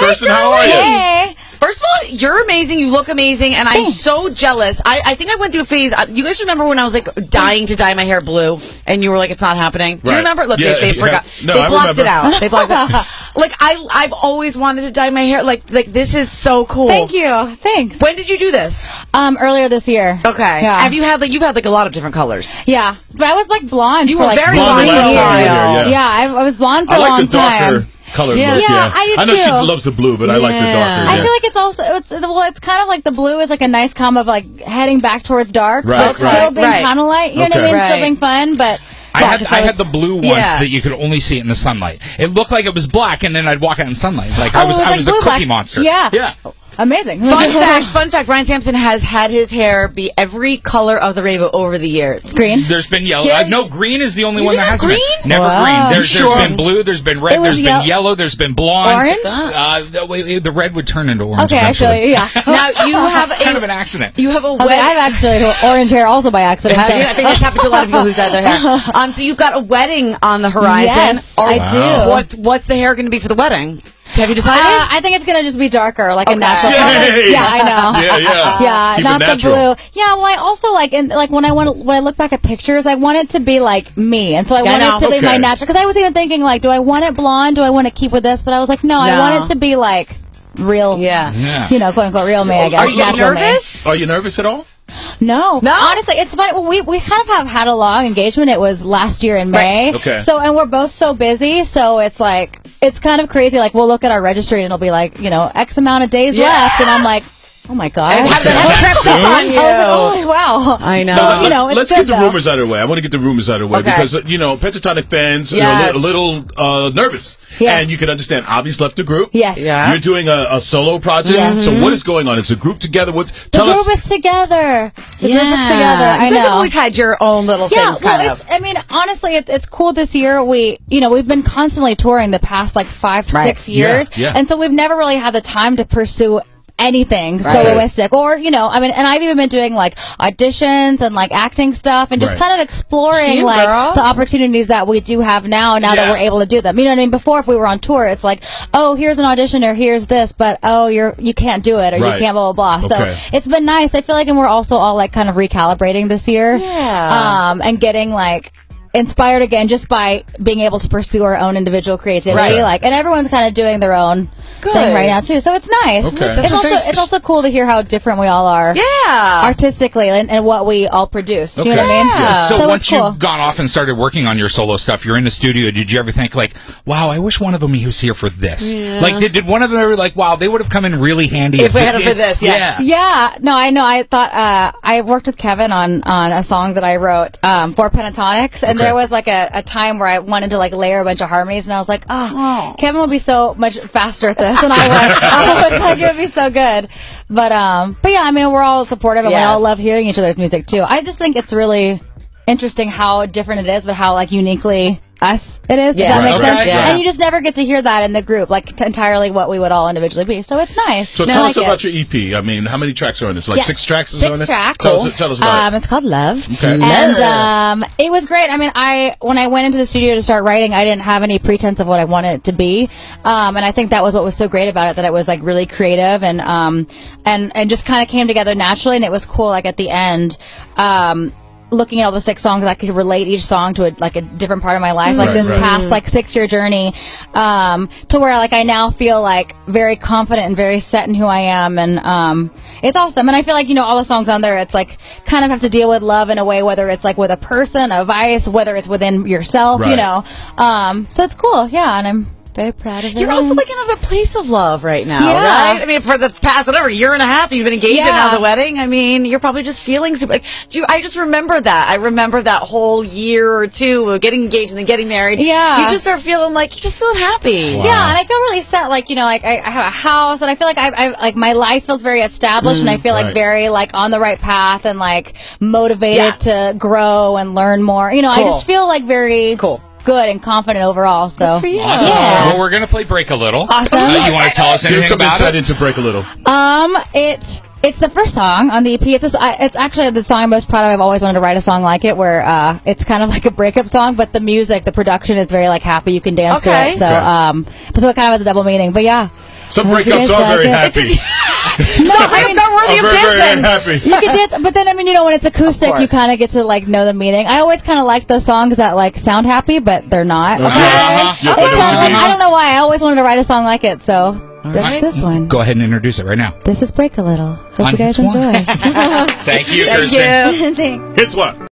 Kirstin. How are you? Hey. First of all, you're amazing. You look amazing, and I'm so jealous. I think I went through a phase. You guys remember when I was like dying to dye my hair blue, and you were like, "It's not happening." Do you remember? Look, they forgot. No, they blocked it out. They blocked it out. Like I've always wanted to dye my hair. Like this is so cool. Thank you. Thanks. When did you do this? Earlier this year. Okay. Yeah. Have you had you've had like a lot of different colors? Yeah, but I was like blonde. You for, were like, very 3 blonde. years. Yeah. I was blonde for I a like long the darker time. color Yeah. look. Yeah, I do know she too. loves the blue, but I like the darker. I feel like it's also it's kind of like the blue is like a nice combo of like heading back towards dark, Right, but still being kind of light. You know what I mean? Right. Still being fun, but. I had the blue once that you could only see it in the sunlight. It looked like it was black, and then I'd walk out in sunlight. Like I was a cookie monster. Yeah. Amazing. Fun fact, Ryan Sampson has had his hair be every color of the rainbow over the years. Green? There's been yellow. Yeah. No, green is the only You one that didn't hasn't have been. Never Wow. green. There's been blue, there's been red, there's been yellow, there's been blonde. Orange? The red would turn into orange Okay, eventually. actually, yeah. Now you have It's kind of an accident. You have a Okay, wedding. I have actually orange hair also by accident. Have you? I think that's happened to a lot of people who've dyed their hair. So you've got a wedding on the horizon. Yes, I do. What's the hair going to be for the wedding? Have you decided? I think it's gonna just be darker, like a natural color. Yay! Yeah, I know. Yeah. Keep it not the natural. blue. Yeah, well, I also when I look back at pictures, I want it to be like me, and so I want it to be my natural. Because I was even thinking like, do I want it blonde? Do I want to keep with this? But I was like, no, I want it to be like real. Yeah. You know, quote unquote, real me. I guess. Are you natural nervous? Are you nervous at all? No. Honestly, it's funny. Well, we kind of have had a long engagement. It was last year in May. Okay. So, and we're both so busy. So it's like, it's kind of crazy. Like, we'll look at our registry and it'll be like, X amount of days left. And I'm like, oh my God. And have that crept up on you. I was like, oh, wow. I know. But it's let's good, get the though. rumors out of the way. I want to get the rumors out of the way because, pentatonic fans are a little nervous. Yes. And you can understand. Obvious left the group. Yes. Yeah. You're doing a solo project. Yeah. So what is going on? It's a group together. The group is together. The group is together. I You guys have know. always had your own little things, kind of. I mean, honestly, it's cool this year. We've been constantly touring the past like 5-6 years. Yeah. And so we've never really had the time to pursue anything soloistic or and I've even been doing like auditions and like acting stuff and just kind of exploring the opportunities that we do have now that we're able to do them. You know what I mean? Before, if we were on tour, it's like, oh, here's an audition or here's this, but you can't do it or you can't blah blah blah. So it's been nice. I feel like, and we're also all like kind of recalibrating this year. And getting like inspired again just by being able to pursue our own individual creativity. And everyone's kind of doing their own thing right now too, so it's nice. It's also cool to hear how different we all are artistically and what we all produce. You know what I mean? So once you've gone off and started working on your solo stuff, you're in the studio, did you ever think like, wow, I wish one of them was here for this? Like did one of them ever like, wow, they would have come in really handy if we had it for this? No, I know. I thought I worked with Kevin on a song that I wrote for Pentatonix, and there was like a time where I wanted to like layer a bunch of harmonies, and I was like, Kevin will be so much faster at this than I would. I was like, it would be so good. But yeah, I mean, we're all supportive and we all love hearing each other's music too. I just think it's really interesting how different it is, but how like uniquely us it is. If that makes sense. And you just never get to hear that in the group, like entirely what we would all individually be. So it's nice. So tell us about your EP. I mean, how many tracks are on this? Like 6 tracks? 6 tracks. Tell us about it. It's called Love. Okay. And it was great. I mean, when I went into the studio to start writing, I didn't have any pretense of what I wanted it to be. And I think that was what was so great about it, that it was like really creative and just kind of came together naturally. And it was cool. Like at the end, looking at all the 6 songs, I could relate each song to a different part of my life, like this past like 6-year journey, to where like I now feel like very confident and very set in who I am, and it's awesome. And I feel like all the songs on there, it's like kind of have to deal with love in a way, whether it's like with a person, a vice, whether it's within yourself, so it's cool, and I'm very proud of it. You're also like in a place of love right now, right? I mean, for the past year and a half, you've been engaged and now the wedding. I mean, you're probably just feeling super. I just remember that. I remember that whole year or two of getting engaged and then getting married. Yeah, you just start feeling like happy. Wow. Yeah, and I feel really set. Like like I have a house, and I feel like I like my life feels very established, and I feel like very like on the right path and like motivated to grow and learn more. I just feel like very good and confident overall. So awesome. Well, we're gonna play Break a Little. Awesome. You want to tell us anything about it? Into Break a Little. It's the first song on the EP. It's actually the song I'm most proud of. I've always wanted to write a song like it, where it's kind of like a breakup song, but the music, the production is very like happy. You can dance to it. So so it kind of has a double meaning. But yeah, some breakups are very happy. No, I mean, not worthy of dancing. Happy. You can dance, but then when it's acoustic, you kind of get to like know the meaning. I always kind of like those songs that like sound happy, but they're not. Okay, Yes, I don't know why. I always wanted to write a song like it, so that's this one. Go ahead and introduce it right now. This is Break a Little. Hope you guys enjoy. Thank you, Kirstin. Thanks. Hits what?